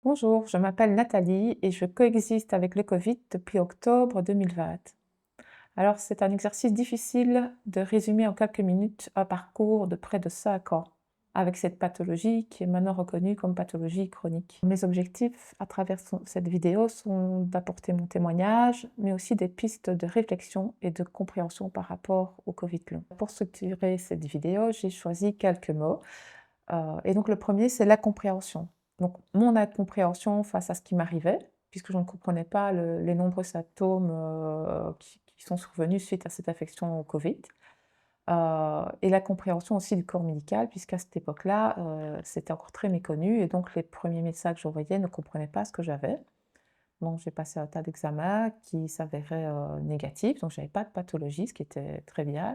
Bonjour, je m'appelle Nathalie et je coexiste avec le Covid depuis octobre 2020. Alors, c'est un exercice difficile de résumer en quelques minutes un parcours de près de 5 ans avec cette pathologie qui est maintenant reconnue comme pathologie chronique. Mes objectifs à travers cette vidéo sont d'apporter mon témoignage, mais aussi des pistes de réflexion et de compréhension par rapport au Covid long. Pour structurer cette vidéo, j'ai choisi quelques mots. Et donc le premier, c'est l'incompréhension. Donc mon incompréhension face à ce qui m'arrivait, puisque je ne comprenais pas les nombreux symptômes, qui sont survenus suite à cette infection au Covid. Et la compréhension aussi du corps médical, puisqu'à cette époque-là, c'était encore très méconnu et donc les premiers médecins que je voyais ne comprenaient pas ce que j'avais. Donc j'ai passé un tas d'examens qui s'avéraient, négatifs, donc j'avais pas de pathologie, ce qui était très bien.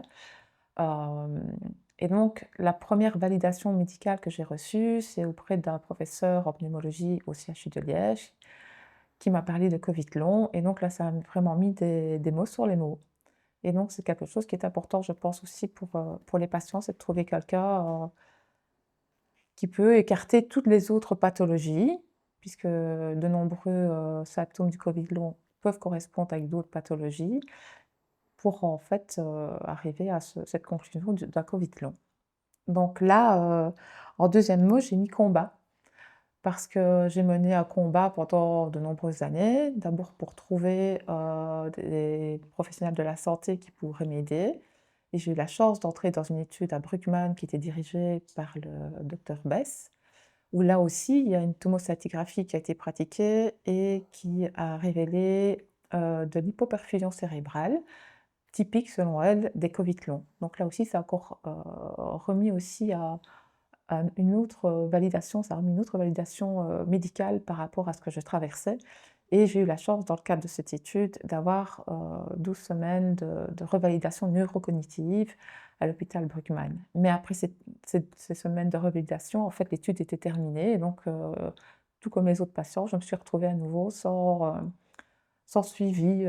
Hem et donc la première validation médicale que j'ai reçue, c'est auprès d'un professeur en pneumologie au CHU de Liège, qui m'a parlé de Covid long et donc là, ça a vraiment mis des mots sur les mots et donc c'est quelque chose qui est important, je pense aussi pour les patients, c'est de trouver quelqu'un, qui peut écarter toutes les autres pathologies, puisque de nombreux, symptômes du Covid long peuvent correspondre avec d'autres pathologies, pour en fait, arriver à cette conclusion d'un Covid long. Donc là, en deuxième mot, j'ai mis combat, parce que j'ai mené un combat pendant de nombreuses années. D'abord pour trouver, des professionnels de la santé qui pourraient m'aider et j'ai eu la chance d'entrer dans une étude à Bruckmann qui était dirigée par le docteur Bess, où là aussi il y a une tomoscintigraphie qui a été pratiquée et qui a révélé, de l'hypoperfusion cérébrale, typique selon elle des Covid longs. Donc là aussi, c'est encore, remis aussi à une autre, validation, ça a remis une autre validation, médicale par rapport à ce que je traversais et j'ai eu la chance dans le cadre de cette étude d'avoir, 12 semaines de revalidation neurocognitive à l'hôpital Bruckmann. Mais après ces semaines de revalidation, en fait, l'étude était terminée et donc, tout comme les autres patients, je me suis retrouvée à nouveau sans suivi.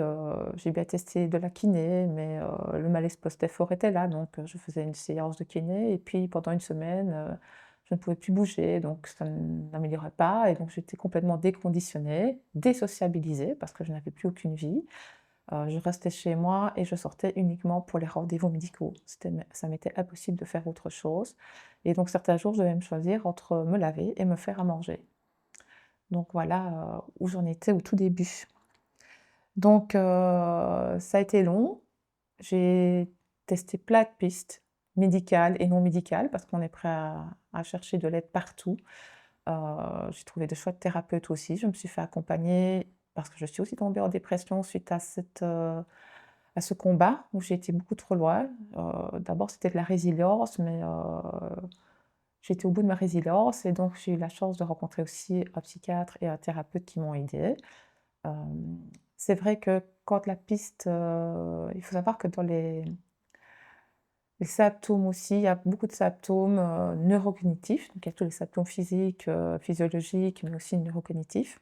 J'ai bien testé de la kiné, mais le malaise post-effort était là, donc je faisais une séance de kiné et puis pendant une semaine, je ne pouvais plus bouger, donc ça n'améliorait pas et donc j'étais complètement déconditionnée, désociabilisée parce que je n'avais plus aucune vie. Je restais chez moi et je sortais uniquement pour les rendez-vous médicaux. Ça m'était impossible de faire autre chose et donc certains jours, je devais me choisir entre me laver et me faire à manger. Donc voilà, où j'en étais au tout début. Donc ça a été long. J'ai testé plein de pistes médicales et non médicales parce qu'on est prêt à chercher de l'aide partout. J'ai trouvé de chouettes thérapeutes aussi. Je me suis fait accompagner parce que je suis aussi tombée en dépression suite à ce combat où j'ai été beaucoup trop loin. D'abord, c'était de la résilience, mais j'étais au bout de ma résilience et donc j'ai eu la chance de rencontrer aussi un psychiatre et un thérapeute qui m'ont aidée. C'est vrai que quand la piste, il faut savoir que dans les symptômes aussi, il y a beaucoup de symptômes, neurocognitifs, donc il y a tous les symptômes physiques, physiologiques, mais aussi neurocognitifs.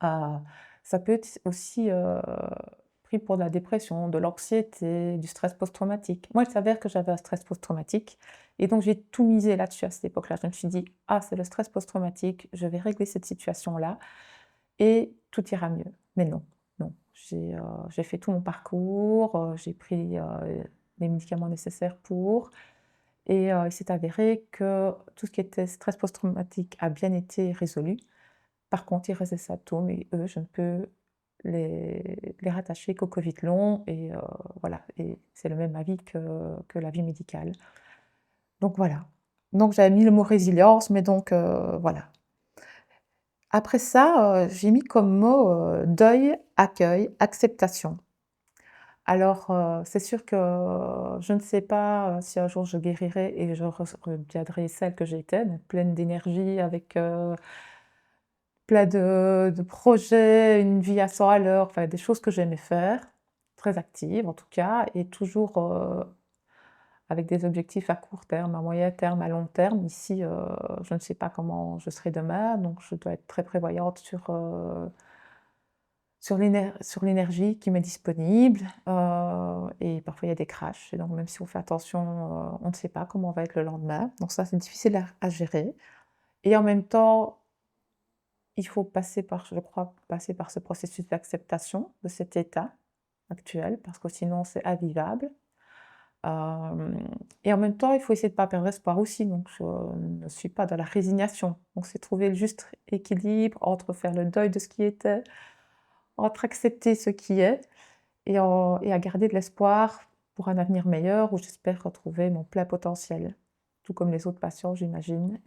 Heu, Ça peut être aussi, pris pour de la dépression, de l'anxiété, du stress post-traumatique. Moi, il s'avère que j'avais un stress post-traumatique et donc j'ai tout misé là-dessus à cette époque-là. Je me suis dit: «Ah, c'est le stress post-traumatique, je vais régler cette situation-là et tout ira mieux». Mais non, non. J'ai fait tout mon parcours, j'ai pris, les médicaments nécessaires pour et il s'est avéré que tout ce qui était stress post-traumatique a bien été résolu. Par contre, il reste des symptômes et eux, je ne peux les rattacher qu'au Covid long et voilà et c'est le même avis que l'avis médical. Donc voilà. Donc j'avais mis le mot résilience, mais donc voilà. Après ça, j'ai mis comme mot, deuil, accueil, acceptation. Alors, c'est sûr que je ne sais pas, si un jour je guérirai et je redeviendrai celle que j'étais, donc pleine d'énergie avec, plein de projets, une vie à 100 à l'heure, enfin des choses que j'aimais faire, très active en tout cas et toujours, avec des objectifs à court terme, à moyen terme, à long terme. Ici, je ne sais pas comment je serai demain, donc je dois être très prévoyante sur l'énergie qui m'est disponible, et parfois il y a des crashs et donc même si on fait attention, on ne sait pas comment on va être le lendemain. Donc ça, c'est difficile à gérer et en même temps, il faut passer par je crois, passer par ce processus d'acceptation de cet état actuel parce que sinon c'est invivable. Hem et en même temps, il faut essayer de pas perdre espoir aussi, donc je ne suis pas dans la résignation. Donc c'est trouver le juste équilibre entre faire le deuil de ce qui était, entre accepter ce qui est et à garder de l'espoir pour un avenir meilleur où j'espère retrouver mon plein potentiel. Tout comme les autres patients, j'imagine,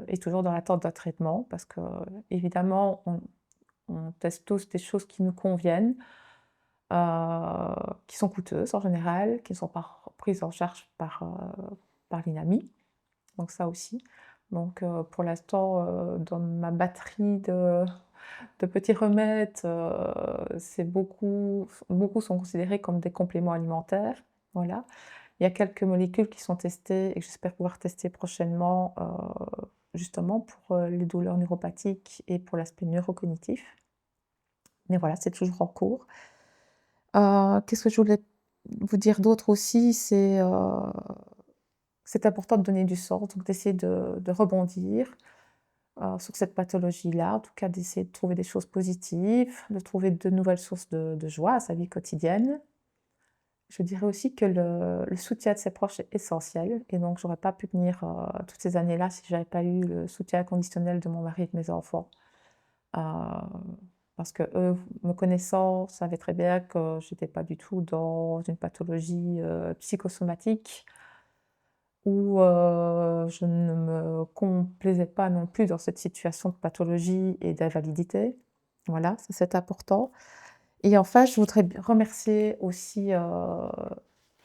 et toujours dans l'attente d'un traitement parce qu'évidemment, on teste tous des choses qui nous conviennent, qui sont coûteuses en général, qui ne sont pas prises en charge par l'INAMI, donc ça aussi. Donc pour l'instant, dans ma batterie de petits remèdes, c'est beaucoup sont considérés comme des compléments alimentaires, voilà. Il y a quelques molécules qui sont testées et que j'espère pouvoir tester prochainement, justement pour, les douleurs neuropathiques et pour l'aspect neurocognitif. Mais voilà, c'est toujours en cours. Qu'est-ce que je voulais vous dire d'autre aussi? C'est important de donner du sens, donc d'essayer de rebondir, sur cette pathologie-là, en tout cas d'essayer de trouver des choses positives, de trouver de nouvelles sources de joie à sa vie quotidienne. Je dirais aussi que le soutien de ses proches est essentiel et donc j'aurais pas pu tenir, toutes ces années-là si j'avais pas eu le soutien inconditionnel de mon mari et de mes enfants. Heu, Parce qu'eux, me connaissant, savaient très bien que j'étais pas du tout dans une pathologie, psychosomatique où, je ne me complaisais pas non plus dans cette situation de pathologie et d'invalidité. Voilà, ça c'est important et enfin, je voudrais remercier aussi,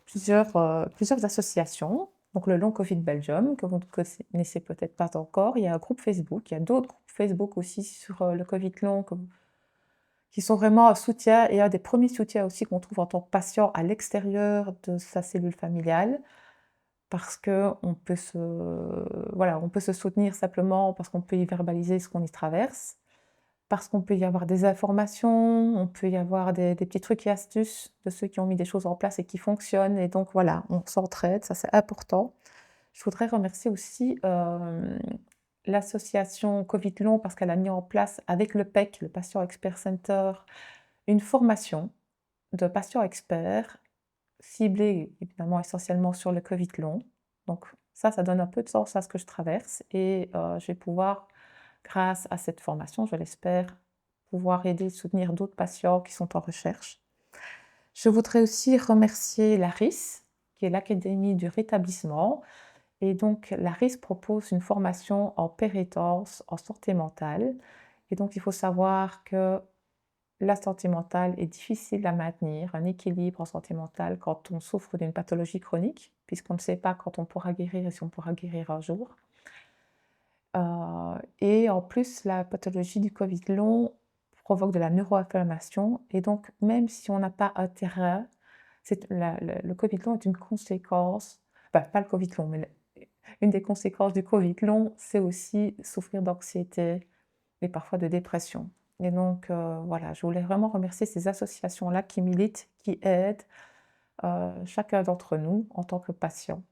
plusieurs associations, donc le Long Covid Belgium, que vous ne connaissez peut-être pas encore. Il y a un groupe Facebook, il y a d'autres groupes Facebook aussi sur, le Covid long qui sont vraiment un soutien et un des premiers soutiens aussi qu'on trouve en tant que patient à l'extérieur de sa cellule familiale. Parce qu'on peut voilà, on peut se soutenir simplement parce qu'on peut y verbaliser ce qu'on y traverse, parce qu'on peut y avoir des informations, on peut y avoir des petits trucs et astuces de ceux qui ont mis des choses en place et qui fonctionnent et donc voilà, on s'entraide, ça c'est important. Je voudrais remercier aussi, l'association Covid long parce qu'elle a mis en place avec le PEC, le Patient Expert Center, une formation de patients experts ciblée évidemment essentiellement sur le Covid long. Donc ça donne un peu de sens à ce que je traverse et je vais pouvoir, grâce à cette formation, je l'espère, pouvoir aider et soutenir d'autres patients qui sont en recherche. Je voudrais aussi remercier l'ARIS, qui est l'Académie du rétablissement et donc l'ARIS propose une formation en pérétence en santé mentale et donc il faut savoir que la santé mentale est difficile à maintenir, un équilibre en santé mentale quand on souffre d'une pathologie chronique, puisqu'on ne sait pas quand on pourra guérir et si on pourra guérir un jour. Et en plus, la pathologie du Covid long provoque de la neuroinflammation et donc même si on n'a pas un terrain, le Covid long est une conséquence, enfin pas le Covid long, mais une des conséquences du Covid long, c'est aussi souffrir d'anxiété et parfois de dépression. Et donc, voilà, je voulais vraiment remercier ces associations-là qui militent, qui aident, chacun d'entre nous en tant que patient.